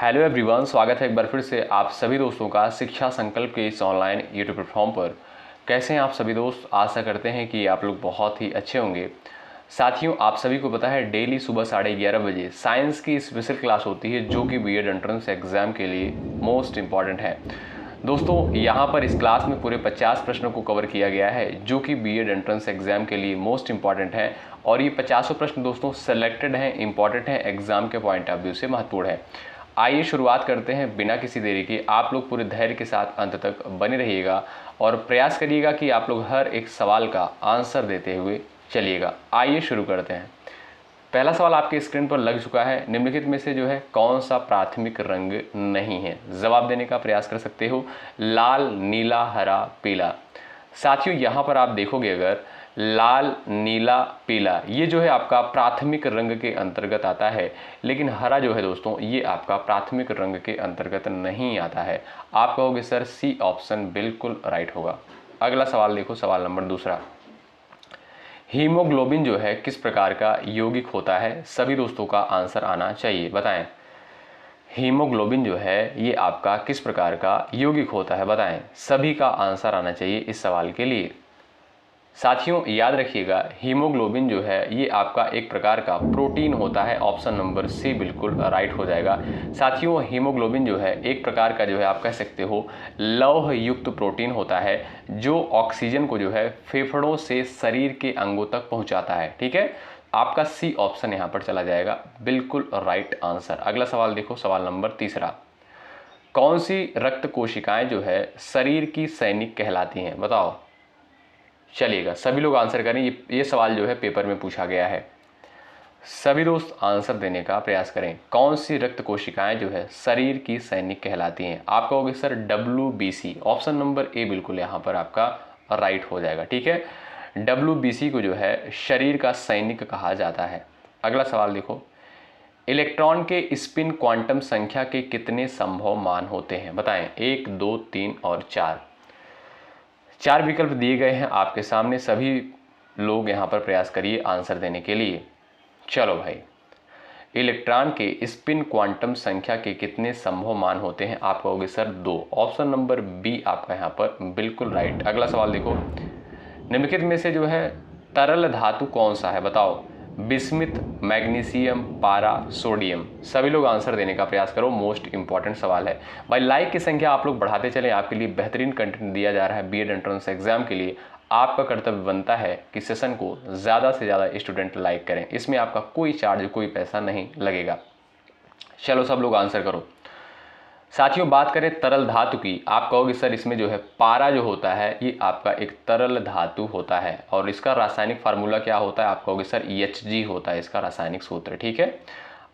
Hello everyone, स्वागत है एक बार फिर से आप सभी दोस्तों का शिक्षा संकल्प के इस ऑनलाइन यूट्यूब प्लेटफॉर्म पर। कैसे हैं आप सभी दोस्त? आशा करते हैं कि आप लोग बहुत ही अच्छे होंगे। साथियों, आप सभी को पता है डेली सुबह 11:30 बजे साइंस की स्पेशल क्लास होती है जो कि बीएड एंट्रेंस एग्जाम के लिए मोस्ट इम्पॉर्टेंट है। दोस्तों, यहाँ पर इस क्लास में पूरे 50 प्रश्नों को कवर किया गया है जो कि बीएड एंट्रेंस एग्जाम के लिए मोस्ट इंपॉर्टेंट है। और ये 50 प्रश्न दोस्तों सेलेक्टेड हैं, इंपॉर्टेंट हैं, एग्जाम के पॉइंट ऑफ व्यू से महत्वपूर्ण है। आइए शुरुआत करते हैं बिना किसी देरी के। आप लोग पूरे धैर्य के साथ अंत तक बने रहिएगा और प्रयास करिएगा कि आप लोग हर एक सवाल का आंसर देते हुए चलिएगा। आइए शुरू करते हैं। पहला सवाल आपके स्क्रीन पर लग चुका है। निम्नलिखित में से जो है कौन सा प्राथमिक रंग नहीं है? जवाब देने का प्रयास कर सकते हो। लाल, नीला, हरा, पीला। साथियों, यहाँ पर आप देखोगे अगर लाल, नीला, पीला ये जो है आपका प्राथमिक रंग के अंतर्गत आता है, लेकिन हरा जो है दोस्तों ये आपका प्राथमिक रंग के अंतर्गत नहीं आता है। आप कहोगे सर सी ऑप्शन बिल्कुल राइट होगा। अगला सवाल देखो, सवाल नंबर दूसरा। हीमोग्लोबिन जो है किस प्रकार का यौगिक होता है? सभी दोस्तों का आंसर आना चाहिए, बताएं। हीमोग्लोबिन जो है ये आपका किस प्रकार का यौगिक होता है? बताएं। सभी का आंसर आना चाहिए इस सवाल के लिए। साथियों, याद रखिएगा हीमोग्लोबिन जो है ये आपका एक प्रकार का प्रोटीन होता है। ऑप्शन नंबर सी बिल्कुल राइट हो जाएगा। साथियों, हीमोग्लोबिन जो है एक प्रकार का जो है आप कह सकते हो लौह युक्त प्रोटीन होता है जो ऑक्सीजन को जो है फेफड़ों से शरीर के अंगों तक पहुंचाता है। ठीक है, आपका सी ऑप्शन यहाँ पर चला जाएगा, बिल्कुल राइट आंसर। अगला सवाल देखो, सवाल नंबर तीसरा। कौन सी रक्त कोशिकाएं जो है शरीर की सैनिक कहलाती हैं? बताओ। चलिएगा, सभी लोग आंसर करें। ये सवाल जो है पेपर में पूछा गया है। सभी दोस्त आंसर देने का प्रयास करें। कौन सी रक्त कोशिकाएं जो है शरीर की सैनिक कहलाती हैं? आप कहोगे sir WBC। Option number A बिल्कुल यहाँ पर आपका राइट हो जाएगा। ठीक है, WBC को जो है शरीर का सैनिक कहा जाता है। अगला सवाल देखो। इलेक्ट्रॉन के स्पिन क्वांटम संख्या के कितने संभव मान होते हैं? बताएं। 1, 2, 3 और 4। 4 विकल्प दिए गए हैं आपके सामने। सभी लोग यहाँ पर प्रयास करिए आंसर देने के लिए। चलो भाई, इलेक्ट्रॉन के स्पिन क्वांटम संख्या के कितने संभव मान होते हैं? आप कहोगे सर 2। ऑप्शन नंबर बी आपका यहाँ पर बिल्कुल राइट। अगला सवाल देखो। निम्नलिखित में से जो है तरल धातु कौन सा है? बताओ। बिस्मिथ, मैग्नीशियम, पारा, सोडियम। सभी लोग आंसर देने का प्रयास करो, मोस्ट इंपॉर्टेंट सवाल है भाई। लाइक की संख्या आप लोग बढ़ाते चलें, आपके लिए बेहतरीन कंटेंट दिया जा रहा है बीएड एंट्रेंस एग्जाम के लिए। आपका कर्तव्य बनता है कि सेशन को ज़्यादा से ज़्यादा स्टूडेंट लाइक करें। इसमें आपका कोई चार्ज, कोई पैसा नहीं लगेगा। चलो सब लोग आंसर करो। साथियों, बात करें तरल धातु की, आप कहोगे सर इसमें जो है पारा जो होता है ये आपका एक तरल धातु होता है और इसका रासायनिक फार्मूला क्या होता है? आप कहोगे सर Hg होता है इसका रासायनिक सूत्र। ठीक है,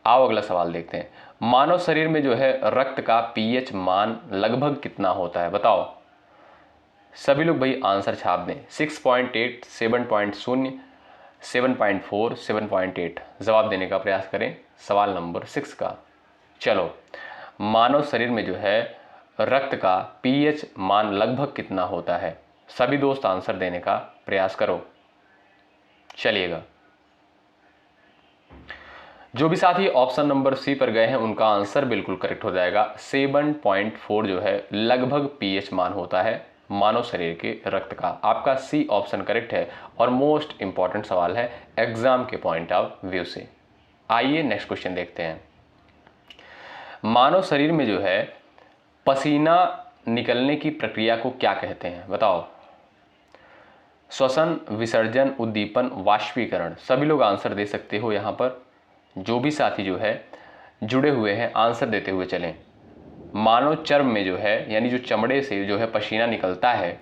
आओ अगला सवाल देखते हैं। मानव शरीर में जो है रक्त का पीएच मान लगभग कितना होता है? बताओ। सभी लोग भाई आंसर छाप दें। 6.8, 7.0, 7.4, 7.8। जवाब देने का प्रयास करें सवाल नंबर 6 का। चलो, मानव शरीर में जो है रक्त का पीएच मान लगभग कितना होता है? सभी दोस्त आंसर देने का प्रयास करो। चलिएगा, जो भी साथी ऑप्शन नंबर सी पर गए हैं उनका आंसर बिल्कुल करेक्ट हो जाएगा। 7.4 जो है लगभग पीएच मान होता है मानव शरीर के रक्त का। आपका सी ऑप्शन करेक्ट है और मोस्ट इंपॉर्टेंट सवाल है एग्जाम के पॉइंट ऑफ व्यू से। आइए नेक्स्ट क्वेश्चन देखते हैं। मानव शरीर में जो है पसीना निकलने की प्रक्रिया को क्या कहते हैं? बताओ। श्वसन, विसर्जन, उद्दीपन, वाष्पीकरण। सभी लोग आंसर दे सकते हो। यहाँ पर जो भी साथी जो है जुड़े हुए हैं आंसर देते हुए चलें। मानव चर्म में जो है यानी जो चमड़े से जो है पसीना निकलता है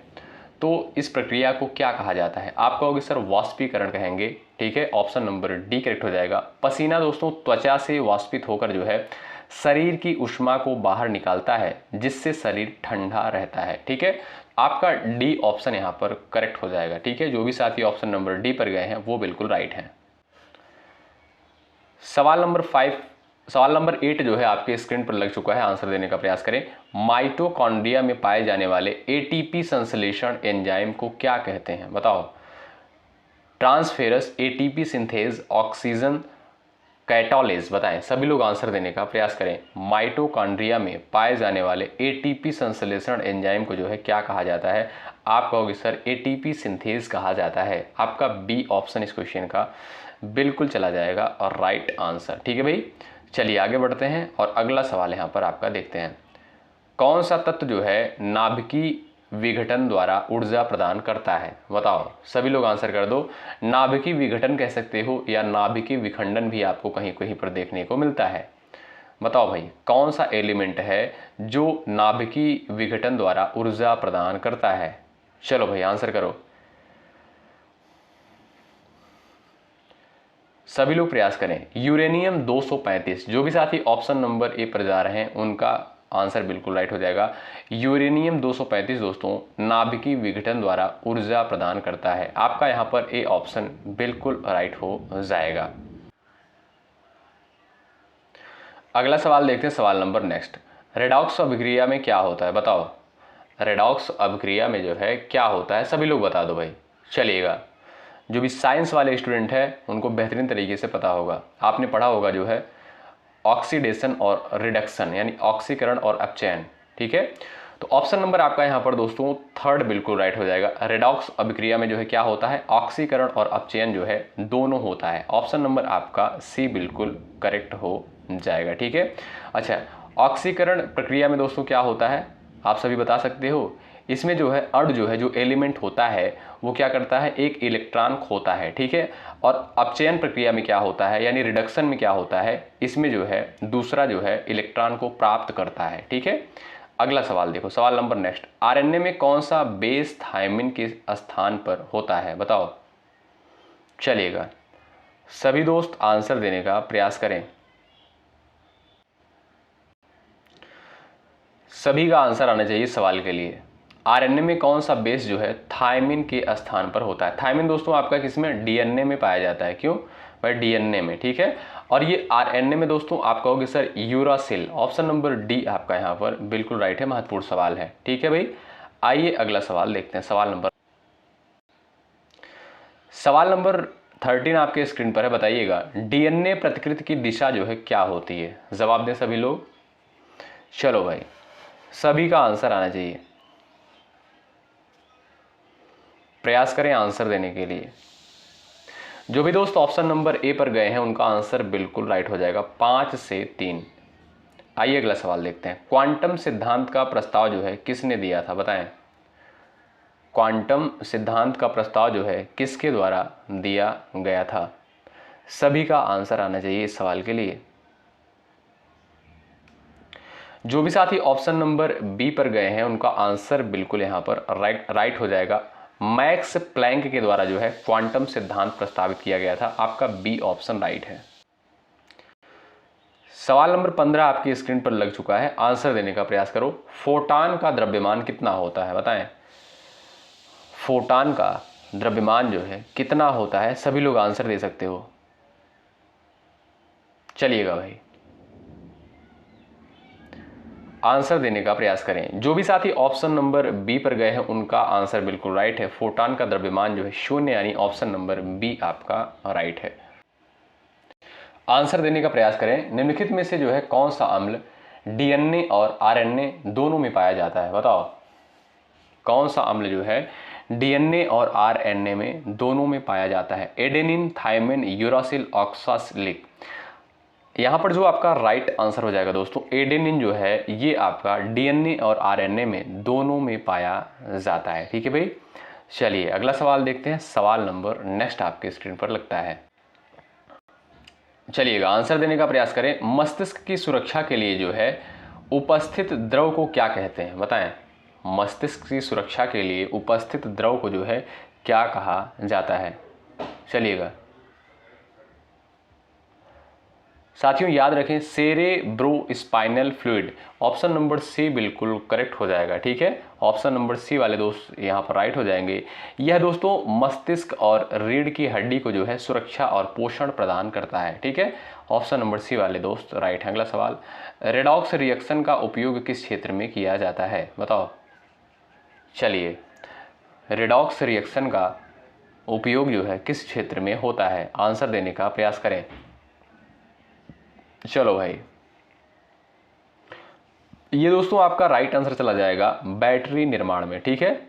तो इस प्रक्रिया को क्या कहा जाता है? आप कहोगे सर वाष्पीकरण कहेंगे। ठीक है, ऑप्शन नंबर डी करेक्ट हो जाएगा। पसीना दोस्तों त्वचा से वाष्पित होकर जो है शरीर की ऊष्मा को बाहर निकालता है जिससे शरीर ठंडा रहता है। ठीक है, आपका डी ऑप्शन यहाँ पर करेक्ट हो जाएगा। ठीक है, जो भी साथी ऑप्शन नंबर डी पर गए हैं वो बिल्कुल राइट हैं। सवाल नंबर 8 जो है आपके स्क्रीन पर लग चुका है। आंसर देने का प्रयास करें। माइटोकॉन्ड्रिया में पाए जाने वाले एटीपी संश्लेषण एंजाइम को क्या कहते हैं? बताओ। ट्रांसफेरस, एटीपी सिंथेज, ऑक्सीजन कैटालिस, बताएं, सभी लोग आंसर देने का प्रयास करें। माइटोकॉन्ड्रिया में पाए जाने वाले एटीपी संश्लेषण एंजाइम को जो है क्या कहा जाता है? आप कहोगे सर एटीपी सिंथेज कहा जाता है। आपका बी ऑप्शन इस क्वेश्चन का बिल्कुल चला जाएगा और राइट आंसर। ठीक है भाई, चलिए आगे बढ़ते हैं और अगला सवाल यहाँ पर आपका देखते हैं। कौन सा तत्व जो है नाभिकीय विघटन द्वारा ऊर्जा प्रदान करता है? बताओ, सभी लोग आंसर कर दो। नाभिकीय विघटन कह सकते हो या नाभिकीय विखंडन भी आपको कहीं कहीं पर देखने को मिलता है। बताओ भाई, कौन सा एलिमेंट है जो नाभिकीय विघटन द्वारा ऊर्जा प्रदान करता है? चलो भाई आंसर करो, सभी लोग प्रयास करें। यूरेनियम 235। जो भी साथी ऑप्शन नंबर ए पर जा रहे हैं उनका आंसर बिल्कुल राइट हो जाएगा। यूरेनियम 235 दोस्तों नाभिकीय विघटन द्वारा ऊर्जा प्रदान करता है। आपका यहां पर ए ऑप्शन बिल्कुल राइट हो जाएगा। अगला सवाल देखते हैं, सवाल नंबर नेक्स्ट। रेडॉक्स अभिक्रिया में क्या होता है? बताओ, रेडॉक्स अभिक्रिया में जो है क्या होता है? सभी लोग बता दो भाई। चलिएगा, जो भी साइंस वाले स्टूडेंट हैं उनको बेहतरीन तरीके से पता होगा, आपने पढ़ा होगा जो है ऑक्सीडेशन और रिडक्शन यानी ऑक्सीकरण और अपचयन। ठीक है, तो ऑप्शन नंबर आपका यहाँ पर दोस्तों थर्ड बिल्कुल राइट हो जाएगा। रेडॉक्स अभिक्रिया में जो है क्या होता है? ऑक्सीकरण और अपचयन जो है दोनों होता है। ऑप्शन नंबर आपका सी बिल्कुल करेक्ट हो जाएगा। ठीक है, अच्छा, ऑक्सीकरण प्रक्रिया में दोस्तों क्या होता है आप सभी बता सकते हो? इसमें जो है अणु जो है जो एलिमेंट होता है वो क्या करता है? एक इलेक्ट्रॉन खोता है। ठीक है, और अपचयन प्रक्रिया में क्या होता है यानी रिडक्शन में क्या होता है? इसमें जो है दूसरा जो है इलेक्ट्रॉन को प्राप्त करता है। ठीक है, अगला सवाल देखो, सवाल नंबर नेक्स्ट। आरएनए में कौन सा बेस थायमिन के स्थान पर होता है? बताओ। चलिएगा, सभी दोस्त आंसर देने का प्रयास करें। सभी का आंसर आना चाहिए सवाल के लिए। आरएनए में कौन सा बेस जो है थायमिन के स्थान पर होता है? थायमिन दोस्तों आपका किसमें? डीएनए में पाया जाता है। क्यों भाई? डीएनए में। ठीक है, और ये आरएनए में दोस्तों आप कहोगे sir uracil. Option number D आपका यहाँ पर बिल्कुल राइट है, महत्वपूर्ण सवाल है। ठीक है भाई, आइए अगला सवाल देखते हैं। सवाल नंबर 13 आपके स्क्रीन पर है, बताइएगा डीएनए प्रतिकृति की दिशा जो है क्या होती है? जवाब दें सभी लोग। चलो भाई, सभी का आंसर आना चाहिए, प्रयास करें आंसर देने के लिए। जो भी दोस्त ऑप्शन नंबर ए पर गए हैं उनका आंसर बिल्कुल राइट हो जाएगा, 5 से 3। आइए अगला सवाल देखते हैं। क्वांटम सिद्धांत का प्रस्ताव जो है किसने दिया था? बताएं, क्वांटम सिद्धांत का प्रस्ताव जो है किसके द्वारा दिया गया था? सभी का आंसर आना चाहिए इस सवाल के लिए। जो भी साथी ऑप्शन नंबर बी पर गए हैं उनका आंसर बिल्कुल यहां पर राइट हो जाएगा। मैक्स प्लैंक के द्वारा जो है क्वांटम सिद्धांत प्रस्तावित किया गया था। आपका बी ऑप्शन राइट है। सवाल नंबर 15 आपकी स्क्रीन पर लग चुका है, आंसर देने का प्रयास करो। फोटॉन का द्रव्यमान कितना होता है? बताएं, फोटॉन का द्रव्यमान जो है कितना होता है? सभी लोग आंसर दे सकते हो। चलिएगा भाई, आंसर देने का प्रयास करें। जो भी साथी ऑप्शन नंबर बी पर गए हैं उनका आंसर बिल्कुल राइट है। फोटॉन का द्रव्यमान जो है 0 यानी ऑप्शन नंबर बी आपका राइट है। आंसर देने का प्रयास करें। निम्नलिखित में से जो है कौन सा अम्ल डीएनए और आरएनए दोनों में पाया जाता है? बताओ, कौन सा अम्ल जो है डीएनए और आरएनए में दोनों में पाया जाता है? Adenine, thymine, uracil, oxalic. यहां पर जो आपका राइट आंसर हो जाएगा दोस्तों एडेनिन जो है ये आपका डीएनए और आरएनए में दोनों में पाया जाता है। ठीक है भाई, चलिए अगला सवाल देखते हैं। सवाल नंबर नेक्स्ट आपके स्क्रीन पर लगता है। चलिएगा, आंसर देने का प्रयास करें। मस्तिष्क की सुरक्षा के लिए जो है उपस्थित द्रव को क्या कहते हैं? बताएं, मस्तिष्क की सुरक्षा के लिए उपस्थित द्रव को जो है क्या कहा जाता है? चलिएगा साथियों, याद रखें cerebrospinal fluid. Option number C बिल्कुल करेक्ट हो जाएगा। ठीक है, ऑप्शन नंबर सी वाले दोस्त यहाँ पर राइट हो जाएंगे। यह दोस्तों मस्तिष्क और रीढ़ की हड्डी को जो है सुरक्षा और पोषण प्रदान करता है। ठीक है, ऑप्शन नंबर सी वाले दोस्त राइट है। अगला सवाल, रेडॉक्स रिएक्शन का उपयोग किस क्षेत्र में किया जाता है? बताओ। चलिए, रेडॉक्स रिएक्शन का उपयोग जो है किस क्षेत्र में होता है? आंसर देने का प्रयास करें। चलो भाई, ये दोस्तों आपका राइट आंसर चला जाएगा बैटरी निर्माण में। ठीक है,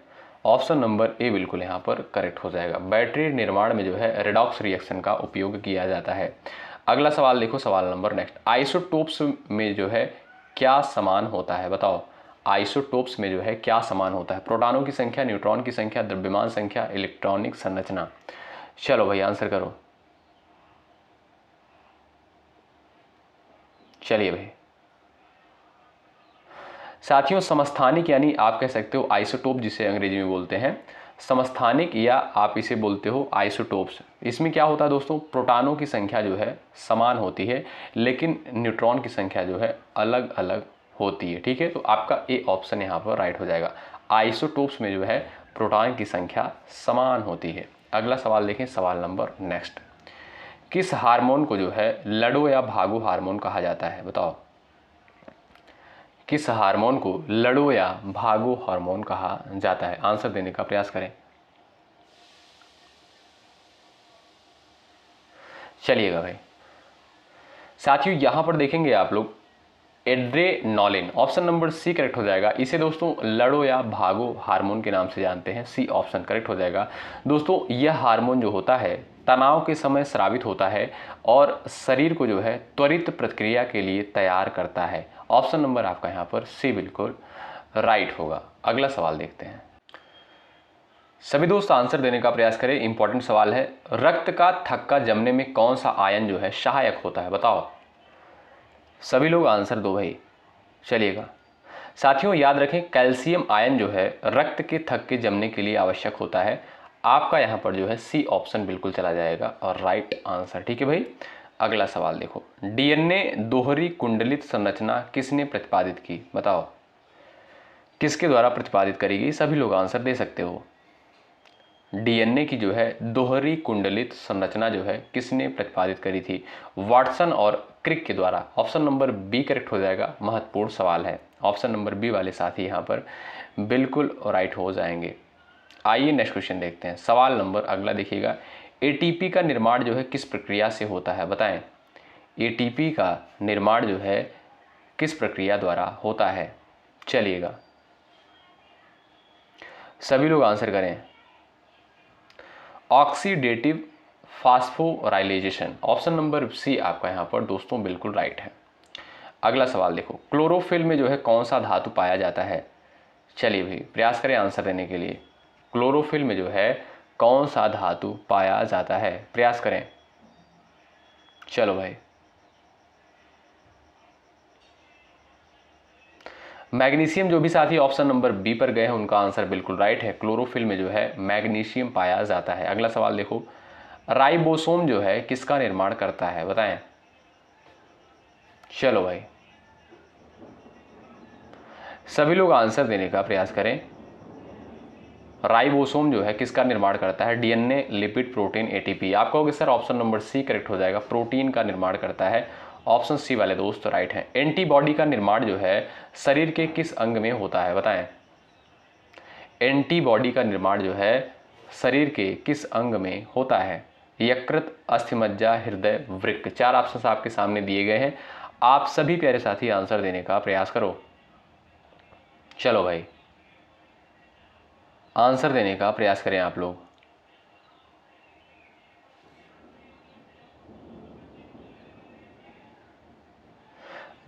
ऑप्शन नंबर ए बिल्कुल यहाँ पर करेक्ट हो जाएगा। बैटरी निर्माण में जो है रेडॉक्स रिएक्शन का उपयोग किया जाता है। अगला सवाल देखो, सवाल नंबर नेक्स्ट, आइसोटोप्स में जो है क्या समान होता है, बताओ। आइसोटोप्स में जो है क्या समान होता है? प्रोटॉनों की संख्या, न्यूट्रॉन की संख्या, द्रव्यमान संख्या, इलेक्ट्रॉनिक संरचना। चलो भाई आंसर करो। चलिए भाई साथियों, समस्थानिक यानी आप कह सकते हो आइसोटोप, जिसे अंग्रेजी में बोलते हैं समस्थानिक, या आप इसे बोलते हो आइसोटोप्स। इसमें क्या होता है दोस्तों, प्रोटॉनों की संख्या जो है समान होती है, लेकिन न्यूट्रॉन की संख्या जो है अलग अलग होती है। ठीक है, तो आपका ए ऑप्शन यहाँ पर राइट हो जाएगा। आइसोटोप्स में जो है प्रोटॉन की संख्या समान होती है। अगला सवाल देखें, सवाल नंबर नेक्स्ट, किस हार्मोन को जो है लड़ो या भागो हार्मोन कहा जाता है, बताओ। किस हार्मोन को लड़ो या भागो हार्मोन कहा जाता है? आंसर देने का प्रयास करें। चलिएगा भाई साथियों, यहां पर देखेंगे आप लोग एड्रेनोलिन, ऑप्शन नंबर सी करेक्ट हो जाएगा। इसे दोस्तों लड़ो या भागो हार्मोन के नाम से जानते हैं, सी ऑप्शन करेक्ट हो जाएगा। दोस्तों यह हार्मोन जो होता है तनाव के समय स्रावित होता है और शरीर को जो है त्वरित प्रतिक्रिया के लिए तैयार करता है। ऑप्शन नंबर आपका यहाँ पर सी बिल्कुल राइट होगा। अगला सवाल देखते हैं। सभी दोस्त आंसर देने का प्रयास करें, इंपॉर्टेंट सवाल है। रक्त का थक्का जमने में कौन सा आयन जो है सहायक होता है, बताओ। सभी लोग आंसर दो भाई। चलिएगा साथियों, याद रखें कैल्शियम आयन जो है रक्त के थक्के जमने के लिए आवश्यक होता है। आपका यहाँ पर जो है सी ऑप्शन बिल्कुल चला जाएगा और राइट आंसर। ठीक है भाई, अगला सवाल देखो, डीएनए दोहरी कुंडलित संरचना किसने प्रतिपादित की, बताओ। किसके द्वारा प्रतिपादित करेगी? सभी लोग आंसर दे सकते हो। डीएनए की जो है दोहरी कुंडलित संरचना जो है किसने प्रतिपादित करी थी? वाटसन और क्रिक के द्वारा। ऑप्शन नंबर बी करेक्ट हो जाएगा। महत्वपूर्ण सवाल है, ऑप्शन नंबर बी वाले साथी यहाँ पर बिल्कुल राइट हो जाएंगे। आइए नेक्स्ट क्वेश्चन देखते हैं। सवाल नंबर अगला देखिएगा, एटीपी का निर्माण जो है किस प्रक्रिया से होता है, बताएं। एटीपी का निर्माण जो है किस प्रक्रिया द्वारा होता है? चलिएगा सभी लोग आंसर करें। Oxidative phosphorylation, option number C आपका यहाँ पर दोस्तों बिल्कुल राइट है। अगला सवाल देखो, क्लोरोफिल में जो है कौन सा धातु पाया जाता है? चलिए भाई प्रयास करें आंसर देने के लिए। क्लोरोफिल में जो है कौन सा धातु पाया जाता है, प्रयास करें। चलो भाई, मैग्नीशियम। जो भी साथी ऑप्शन नंबर बी पर गए हैं उनका आंसर बिल्कुल राइट है। क्लोरोफिल में जो है मैग्नीशियम पाया जाता है। अगला सवाल देखो, राइबोसोम जो है किसका निर्माण करता है, बताएं। चलो भाई सभी लोग आंसर देने का प्रयास करें। राइबोसोम जो है किसका निर्माण करता है? DNA, lipid, protein, ATP. आप कहोगे sir option number C correct हो जाएगा, प्रोटीन का निर्माण करता है। ऑप्शन सी वाले दोस्त राइट हैं। एंटीबॉडी का निर्माण जो है शरीर के किस अंग में होता है, बताएं। एंटीबॉडी का निर्माण जो है शरीर के किस अंग में होता है? यकृत, अस्थिमज्जा, हृदय, वृक्क। चार ऑप्शन आपके सामने दिए गए हैं। आप सभी प्यारे साथी आंसर देने का प्रयास करो। चलो भाई आंसर देने का प्रयास करें आप लोग।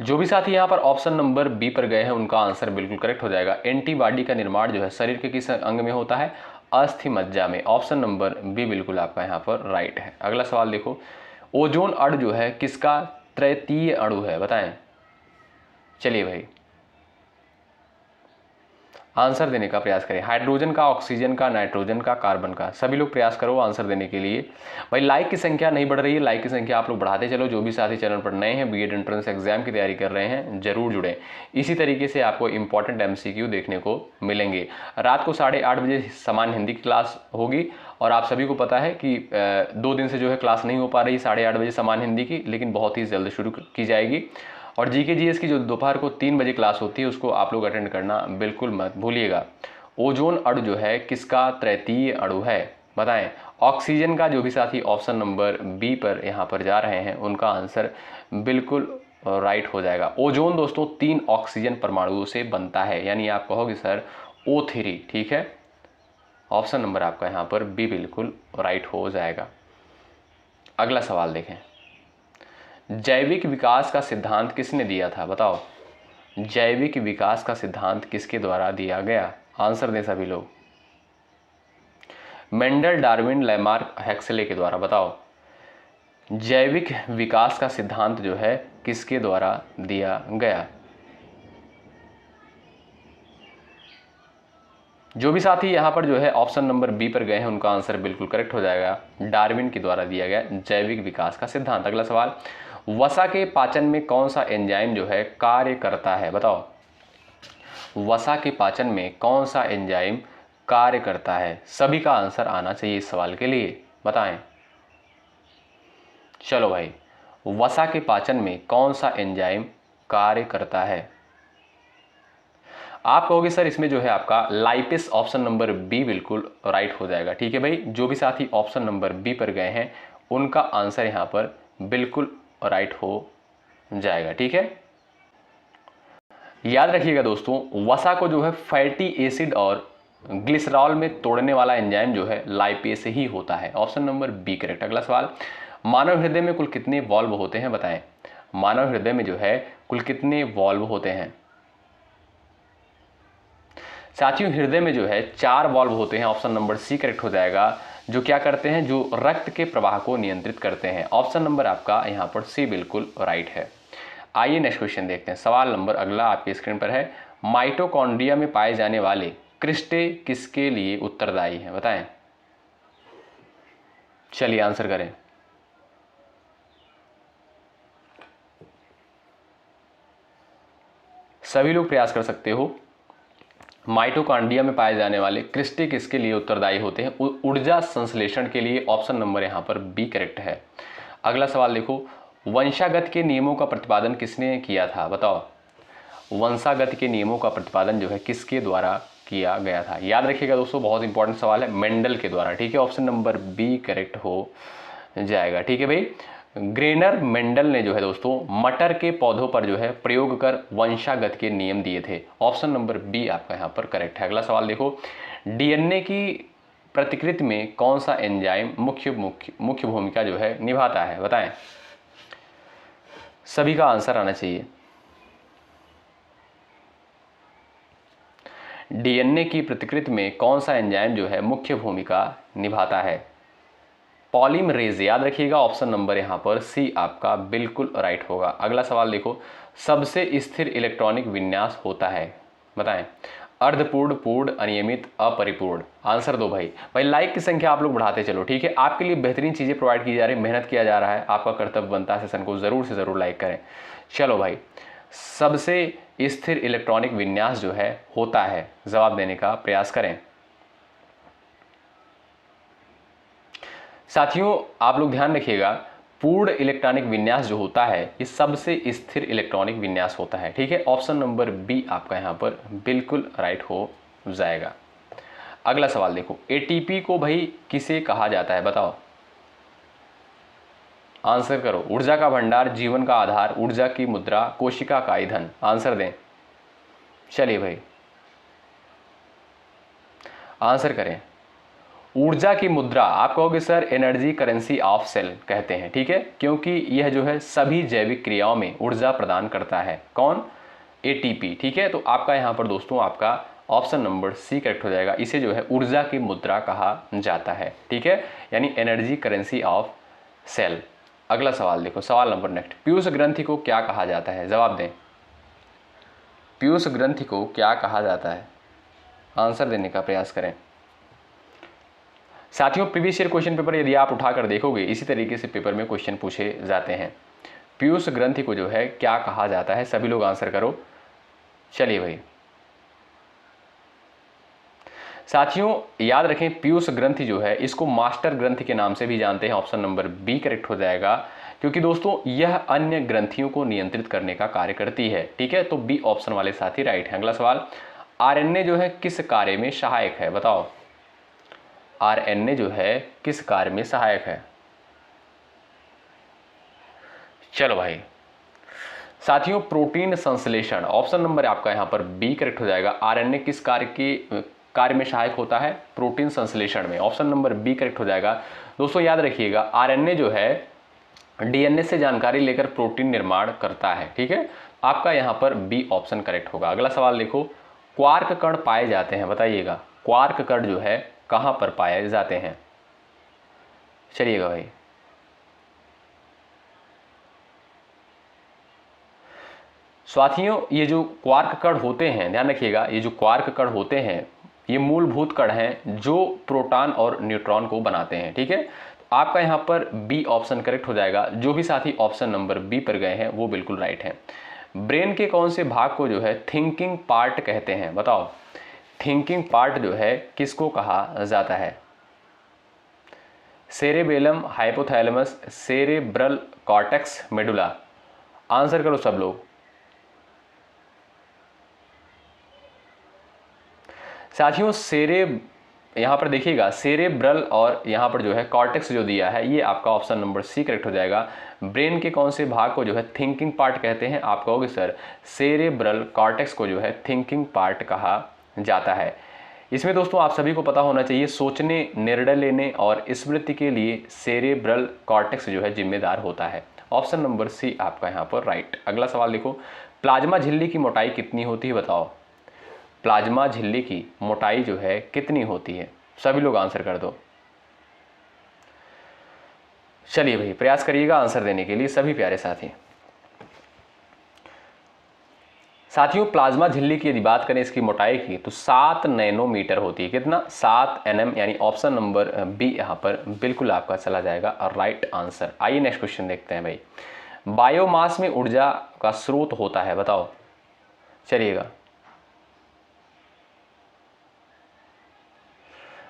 जो भी साथी यहाँ पर ऑप्शन नंबर बी पर गए हैं उनका आंसर बिल्कुल करेक्ट हो जाएगा। एंटीबॉडी का निर्माण जो है शरीर के किस अंग में होता है? अस्थिमज्जा में। ऑप्शन नंबर बी बिल्कुल आपका यहाँ पर राइट है। अगला सवाल देखो, ओजोन अणु जो है किसका तृतीय अणु है, बताएं। चलिए भाई आंसर देने का प्रयास करें। हाइड्रोजन का, ऑक्सीजन का, नाइट्रोजन का, कार्बन का। सभी लोग प्रयास करो आंसर देने के लिए। भाई लाइक की संख्या नहीं बढ़ रही है, लाइक की संख्या आप लोग बढ़ाते चलो। जो भी साथी चैनल पर नए हैं, बीएड एंट्रेंस एग्जाम की तैयारी कर रहे हैं, जरूर जुड़ें। इसी तरीके से आपको इंपॉर्टेंट एमसीक्यू देखने को मिलेंगे। रात को 8:30 बजे सामान्य हिंदी की क्लास होगी और आप सभी को पता है कि 2 दिन से जो है क्लास नहीं हो पा रही 8:30 बजे सामान्य हिंदी की, लेकिन बहुत ही जल्द शुरू की जाएगी। और जीके जीएस की जो दोपहर को 3 बजे क्लास होती है उसको आप लोग अटेंड करना बिल्कुल मत भूलिएगा। ओजोन अणु जो है किसका तृतीय अणु है, बताएं। ऑक्सीजन का जो भी साथी ऑप्शन नंबर बी पर यहाँ पर जा रहे हैं उनका आंसर बिल्कुल राइट हो जाएगा। ओजोन दोस्तों 3 ऑक्सीजन परमाणुओं से बनता है, यानी आप कहोगे सर O3, ठीक है। ऑप्शन नंबर आपका यहाँ पर बी बिल्कुल राइट हो जाएगा। अगला सवाल देखें, जैविक विकास का सिद्धांत किसने दिया था, बताओ। जैविक विकास का सिद्धांत किसके द्वारा दिया गया, आंसर दें सभी लोग। मेंडल, डार्विन, लैमार्क, हेक्सले के द्वारा, बताओ। जैविक विकास का सिद्धांत जो है किसके द्वारा दिया गया। जो भी साथी यहाँ पर जो है ऑप्शन नंबर बी पर गए हैं उनका आंसर बिल्कुल करेक्ट हो जाएगा। डार्विन के द्वारा दिया गया जैविक विकास का सिद्धांत। अगला सवाल, वसा के पाचन में कौन सा एंजाइम जो है कार्य करता है, बताओ। वसा के पाचन में कौन सा एंजाइम कार्य करता है, सभी का आंसर आना चाहिए इस सवाल के लिए, बताएं। चलो भाई, वसा के पाचन में कौन सा एंजाइम कार्य करता है। आप कहोगे सर इसमें जो है आपका लाइपेस, ऑप्शन नंबर बी बिल्कुल राइट हो जाएगा, ठीक है भाई। जो भी साथी ऑप्शन नंबर बी पर गए हैं उनका आंसर यहाँ पर बिल्कुल राइट हो जाएगा, ठीक है। याद रखिएगा दोस्तों, वसा को जो है फैटी एसिड और ग्लिसरॉल में तोड़ने वाला एंजाइम जो है लाइपेस ही होता है। Option number B correct. अगला सवाल, मानव हृदय में कुल कितने वॉल्व होते हैं, बताएं। मानव हृदय में जो है कुल कितने वॉल्व होते हैं। साथियों, हृदय में जो है 4 वॉल्व होते हैं, ऑप्शन नंबर सी करेक्ट हो जाएगा, जो क्या करते हैं, जो रक्त के प्रवाह को नियंत्रित करते हैं। ऑप्शन नंबर आपका यहाँ पर सी बिल्कुल राइट है। आइए नेक्स्ट क्वेश्चन देखते हैं। सवाल नंबर अगला आपकी स्क्रीन पर है, माइटोकॉन्ड्रिया में पाए जाने वाले क्रिस्टे किसके लिए उत्तरदायी हैं, बताएं। चलिए आंसर करें। सभी लोग प्रयास कर सकते हो। माइटोकॉन्ड्रिया में पाए जाने वाले क्रिस्टे किसके लिए उत्तरदायी होते हैं, ऊर्जा संश्लेषण के लिए। ऑप्शन नंबर यहाँ पर बी करेक्ट है। अगला सवाल देखो, वंशागत के नियमों का प्रतिपादन किसने किया था, बताओ। वंशागत के नियमों का प्रतिपादन जो है किसके द्वारा किया गया था। याद रखिएगा दोस्तों, बहुत इंपॉर्टेंट सवाल है, मेंडल के द्वारा, ठीक है। ऑप्शन नंबर बी करेक्ट हो जाएगा, ठीक है भाई। ग्रेनर मेंडल ने जो है दोस्तों मटर के पौधों पर जो है प्रयोग कर वंशागत के नियम दिए थे। ऑप्शन नंबर बी आपका यहाँ पर करेक्ट है। अगला सवाल देखो, डीएनए की प्रतिकृति में कौन सा एंजाइम मुख्य भूमिका जो है निभाता है, बताएं। सभी का आंसर आना चाहिए। डीएनए की प्रतिकृति में कौन सा एंजाइम जो है मुख्य भूमिका निभाता है, पॉलीमरेज। याद रखिएगा, ऑप्शन नंबर यहाँ पर सी आपका बिल्कुल राइट होगा। अगला सवाल देखो, सबसे स्थिर इलेक्ट्रॉनिक विन्यास होता है, बताएं। अर्धपूर्ण, पूर्ण, अनियमित, अपरिपूर्ण। आंसर दो भाई। लाइक की संख्या आप लोग बढ़ाते चलो, ठीक है। आपके लिए बेहतरीन चीज़ें प्रोवाइड की जा रही है, मेहनत किया जा रहा है, आपका कर्तव्य बनता है सेशन को ज़रूर से ज़रूर लाइक करें। चलो भाई, सबसे स्थिर इलेक्ट्रॉनिक विन्यास जो है होता है, जवाब देने का प्रयास करें। साथियों आप लोग ध्यान रखिएगा, पूर्ण इलेक्ट्रॉनिक विन्यास जो होता है ये सबसे स्थिर इलेक्ट्रॉनिक विन्यास होता है, ठीक है। ऑप्शन नंबर बी आपका यहाँ पर बिल्कुल राइट हो जाएगा। अगला सवाल देखो, एटीपी को भाई किसे कहा जाता है, बताओ। आंसर करो। ऊर्जा का भंडार, जीवन का आधार, ऊर्जा की मुद्रा, कोशिका का ईंधन। आंसर दें। चलिए भाई आंसर करें। ऊर्जा की मुद्रा, आप कहोगे sir energy currency of cell कहते हैं, ठीक है, क्योंकि यह जो है सभी जैविक क्रियाओं में ऊर्जा प्रदान करता है। कौन, एटीपी, ठीक है। तो आपका यहाँ पर दोस्तों आपका ऑप्शन नंबर सी करेक्ट हो जाएगा। इसे जो है ऊर्जा की मुद्रा कहा जाता है, ठीक है, यानी एनर्जी करेंसी ऑफ सेल। अगला सवाल देखो, सवाल नंबर नेक्स्ट, पीयूष ग्रंथि को क्या कहा जाता है, जवाब दें। पीयूष ग्रंथि को क्या कहा जाता है, आंसर देने का प्रयास करें। साथियों प्रीवियस ईयर क्वेश्चन पेपर यदि आप उठाकर देखोगे इसी तरीके से पेपर में क्वेश्चन पूछे जाते हैं। पीयूष ग्रंथि को जो है क्या कहा जाता है, सभी लोग आंसर करो। चलिए भाई साथियों याद रखें, पीयूष ग्रंथि जो है इसको मास्टर ग्रंथि के नाम से भी जानते हैं। ऑप्शन नंबर बी करेक्ट हो जाएगा, क्योंकि दोस्तों यह अन्य ग्रंथियों को नियंत्रित करने का कार्य करती है, ठीक है। तो बी ऑप्शन वाले साथी राइट है। अगला सवाल, आरएनए जो है किस कार्य में सहायक है, बताओ। आरएनए जो है किस कार्य में सहायक है? चलो भाई साथियों, प्रोटीन संश्लेषण, ऑप्शन नंबर आपका यहाँ पर बी करेक्ट हो जाएगा। आरएनए किस कार्य में सहायक होता है? प्रोटीन संश्लेषण में। ऑप्शन नंबर बी करेक्ट हो जाएगा। दोस्तों याद रखिएगा, आरएनए जो है डीएनए से जानकारी लेकर प्रोटीन निर्माण करता है। ठीक है, आपका यहाँ पर बी ऑप्शन करेक्ट होगा। अगला सवाल देखो, क्वार्क कण पाए जाते हैं, बताइएगा क्वार्क कण जो है कहाँ पर पाए जाते हैं? चलिएगा भाई, साथियों ये जो क्वार्क कण होते हैं, ध्यान रखिएगा, ये जो क्वार्क कण होते हैं ये मूलभूत कण हैं जो प्रोटॉन और न्यूट्रॉन को बनाते हैं। ठीक है, आपका यहाँ पर बी ऑप्शन करेक्ट हो जाएगा। जो भी साथी ऑप्शन नंबर बी पर गए हैं वो बिल्कुल राइट है। ब्रेन के कौन से भाग को जो है थिंकिंग पार्ट कहते हैं? बताओ, थिंकिंग पार्ट जो है किसको कहा जाता है? Cerebellum, hypothalamus, cerebral cortex, medulla? Answer करो सब लोग। साथियों यहाँ पर देखिएगा सेरेब्रल और यहाँ पर जो है कॉर्टेक्स जो दिया है ये आपका ऑप्शन नंबर सी करेक्ट हो जाएगा। ब्रेन के कौन से भाग को जो है थिंकिंग पार्ट कहते हैं? आप कहोगे सर सेरेब्रल कॉर्टेक्स को जो है थिंकिंग पार्ट कहा जाता है। इसमें दोस्तों आप सभी को पता होना चाहिए, सोचने, निर्णय लेने और स्मृति के लिए सेरेब्रल कॉर्टेक्स जो है जिम्मेदार होता है। ऑप्शन नंबर सी आपका यहाँ पर राइट। अगला सवाल देखो, प्लाज्मा झिल्ली की मोटाई कितनी होती है? बताओ, प्लाज्मा झिल्ली की मोटाई जो है कितनी होती है? सभी लोग आंसर कर दो। चलिए भाई प्रयास करिएगा आंसर देने के लिए सभी प्यारे साथी। साथियों प्लाज्मा झिल्ली की यदि बात करें इसकी मोटाई की तो 7 नैनोमीटर होती है। कितना? 7 nm, यानी ऑप्शन नंबर बी यहाँ पर बिल्कुल आपका चला जाएगा और राइट आंसर। आइए नेक्स्ट क्वेश्चन देखते हैं भाई। बायोमास में ऊर्जा का स्रोत होता है, बताओ। चलिएगा,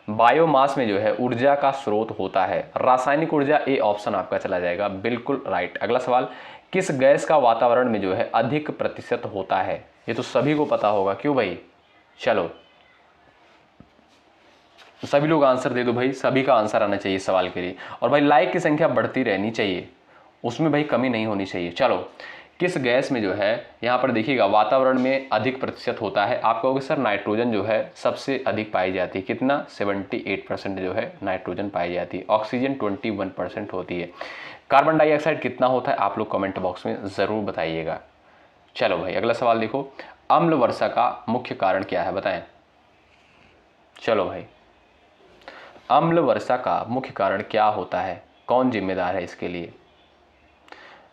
बायोमास में जो है ऊर्जा का स्रोत होता है रासायनिक ऊर्जा, ए ऑप्शन आपका चला जाएगा बिल्कुल राइट। अगला सवाल, किस गैस का वातावरण में जो है अधिक प्रतिशत होता है? ये तो सभी को पता होगा, क्यों भाई? चलो सभी लोग आंसर दे दो भाई, सभी का आंसर आना चाहिए सवाल के लिए। और भाई लाइक की संख्या बढ़ती रहनी चाहिए, उसमें भाई कमी नहीं होनी चाहिए। चलो, किस गैस में जो है यहाँ पर देखिएगा वातावरण में अधिक प्रतिशत होता है? आप कहोगे सर नाइट्रोजन जो है सबसे अधिक पाई जाती है। कितना? 78% जो है नाइट्रोजन पाई जाती है। ऑक्सीजन 21% होती है। कार्बन डाइऑक्साइड कितना होता है? आप लोग कमेंट बॉक्स में ज़रूर बताइएगा। चलो भाई अगला सवाल देखो, अम्ल वर्षा का मुख्य कारण क्या है? बताएं। चलो भाई, अम्ल वर्षा का मुख्य कारण क्या होता है? कौन जिम्मेदार है इसके लिए?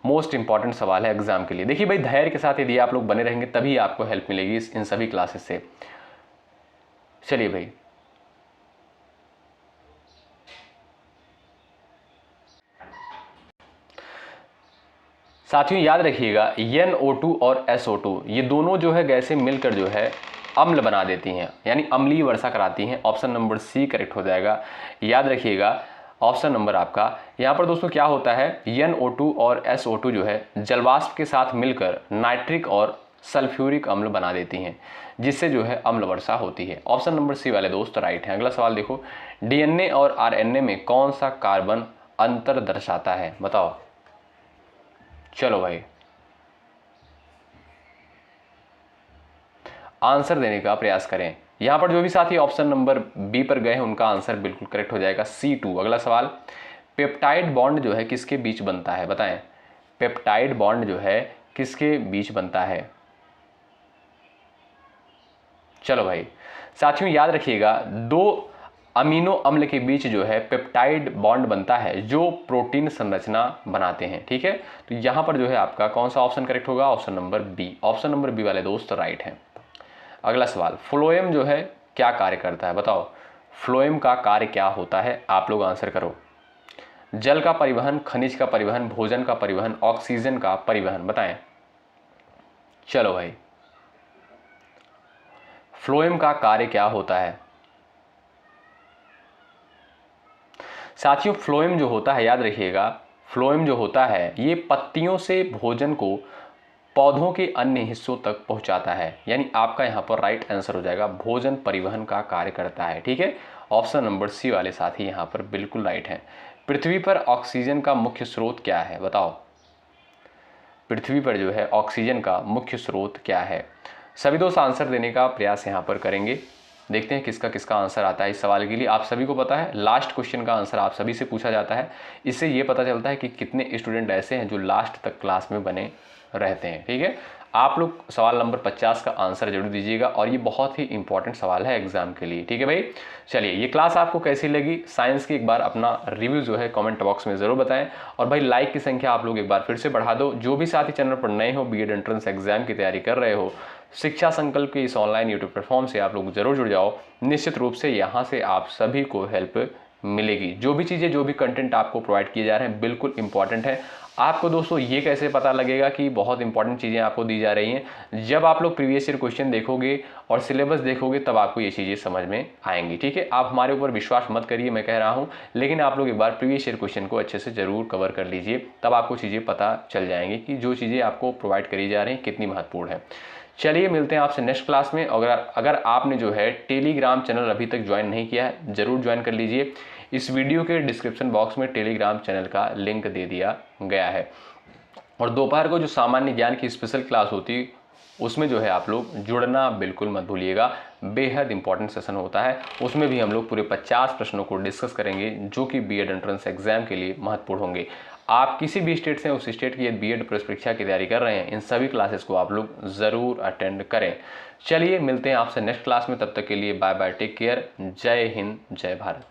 मोस्ट इंपॉर्टेंट सवाल है एग्जाम के लिए। देखिए भाई धैर्य के साथ यदि आप लोग बने रहेंगे तभी आपको हेल्प मिलेगी इन सभी क्लासेस से। चलिए भाई, साथियों याद रखिएगा NO2 और SO2 ये दोनों जो है गैसें मिलकर जो है अम्ल बना देती हैं, यानी अम्लीय वर्षा कराती हैं। ऑप्शन नंबर सी करेक्ट हो जाएगा। याद रखिएगा ऑप्शन नंबर आपका यहाँ पर दोस्तों क्या होता है, NO2 और SO2 जो है जलवाष्प के साथ मिलकर नाइट्रिक और सल्फ्यूरिक अम्ल बना देती हैं, जिससे जो है अम्ल वर्षा होती है। ऑप्शन नंबर सी वाले दोस्त राइट हैं। अगला सवाल देखो, DNA और RNA में कौन सा कार्बन अंतर दर्शाता है? बताओ। चलो भाई आंसर देने का प्रयास करें। यहां पर जो भी साथी ऑप्शन नंबर बी पर गए हैं उनका आंसर बिल्कुल करेक्ट हो जाएगा, C2। अगला सवाल, पेप्टाइड बॉन्ड जो है किसके बीच बनता है? बताएं, पेप्टाइड बॉन्ड जो है किसके बीच बनता है? चलो भाई साथियों याद रखिएगा, दो अमीनो अम्ल के बीच जो है पेप्टाइड बॉन्ड बनता है जो प्रोटीन संरचना बनाते हैं। ठीक है, तो यहां पर जो है आपका कौन सा ऑप्शन करेक्ट होगा? Option number B. Option number B वाले दोस्त राइट हैं। अगला सवाल, फ्लोएम जो है क्या कार्य करता है? बताओ, फ्लोएम का कार्य क्या होता है? आप लोग आंसर करो। जल का परिवहन, खनिज का परिवहन, भोजन का परिवहन, ऑक्सीजन का परिवहन? बताएं। चलो भाई, फ्लोएम का कार्य क्या होता है? साथियों फ्लोएम जो होता है याद रखिएगा, फ्लोएम जो होता है ये पत्तियों से भोजन को पौधों के अन्य हिस्सों तक पहुंचाता है। यानी आपका यहाँ पर राइट आंसर हो जाएगा भोजन परिवहन का कार्य करता है। ठीक है, ऑप्शन नंबर सी वाले साथी यहाँ पर बिल्कुल राइट है। पृथ्वी पर ऑक्सीजन का मुख्य स्रोत क्या है, बताओ। पृथ्वी पर जो है ऑक्सीजन का मुख्य स्रोत क्या है। सभी दोस्त आंसर देने का प्रयास यहाँ पर करेंगे। देखते हैं किसका किसका आंसर आता है इस सवाल के लिए। आप सभी को पता है लास्ट क्वेश्चन का आंसर आप सभी से पूछा जाता है। इससे ये पता चलता है कि कितने स्टूडेंट ऐसे हैं जो लास्ट तक क्लास में बने रहते हैं। ठीक है, आप लोग सवाल नंबर 50 का आंसर जरूर दीजिएगा और ये बहुत ही इंपॉर्टेंट सवाल है एग्जाम के लिए। ठीक है भाई, चलिए ये क्लास आपको कैसी लगी साइंस की एक बार अपना रिव्यू जो है कमेंट बॉक्स में जरूर बताएं। और भाई लाइक की संख्या आप लोग एक बार फिर से बढ़ा दो। जो भी साथी चैनल पर नए हो, बीएड एंट्रेंस एग्जाम की तैयारी कर रहे हो, शिक्षा संकल्प के इस ऑनलाइन यूट्यूब प्लेटफॉर्म से आप लोग जरूर जुड़ जाओ। निश्चित रूप से यहाँ से आप सभी को हेल्प मिलेगी। जो भी चीज़ें जो भी कंटेंट आपको प्रोवाइड किए जा रहे हैं बिल्कुल इंपॉर्टेंट है। आपको दोस्तों ये कैसे पता लगेगा कि बहुत इंपॉर्टेंट चीज़ें आपको दी जा रही हैं, जब आप लोग प्रीवियस ईयर क्वेश्चन देखोगे और सिलेबस देखोगे तब आपको ये चीज़ें समझ में आएंगी। ठीक है, आप हमारे ऊपर विश्वास मत करिए, मैं कह रहा हूँ, लेकिन आप लोग एक बार प्रीवियस ईयर क्वेश्चन को अच्छे से जरूर कवर कर लीजिए, तब आपको चीज़ें पता चल जाएंगी कि जो चीज़ें आपको प्रोवाइड करी जा रही हैं कितनी महत्वपूर्ण है। चलिए मिलते हैं आपसे नेक्स्ट क्लास में। अगर आपने जो है टेलीग्राम चैनल अभी तक ज्वाइन नहीं किया है जरूर ज्वाइन कर लीजिए। इस वीडियो के डिस्क्रिप्शन बॉक्स में टेलीग्राम चैनल का लिंक दे दिया गया है। और दोपहर को जो सामान्य ज्ञान की स्पेशल क्लास होती उसमें जो है आप लोग जुड़ना बिल्कुल मत भूलिएगा। बेहद इंपॉर्टेंट सेशन होता है, उसमें भी हम लोग पूरे 50 प्रश्नों को डिस्कस करेंगे जो कि बीएड एंट्रेंस एग्जाम के लिए महत्वपूर्ण होंगे। आप किसी भी स्टेट से उस स्टेट की बीएड प्रवेश परीक्षा की तैयारी कर रहे हैं, इन सभी क्लासेस को आप लोग ज़रूर अटेंड करें। चलिए मिलते हैं आपसे नेक्स्ट क्लास में, तब तक के लिए बाय बाय, टेक केयर, जय हिंद जय भारत।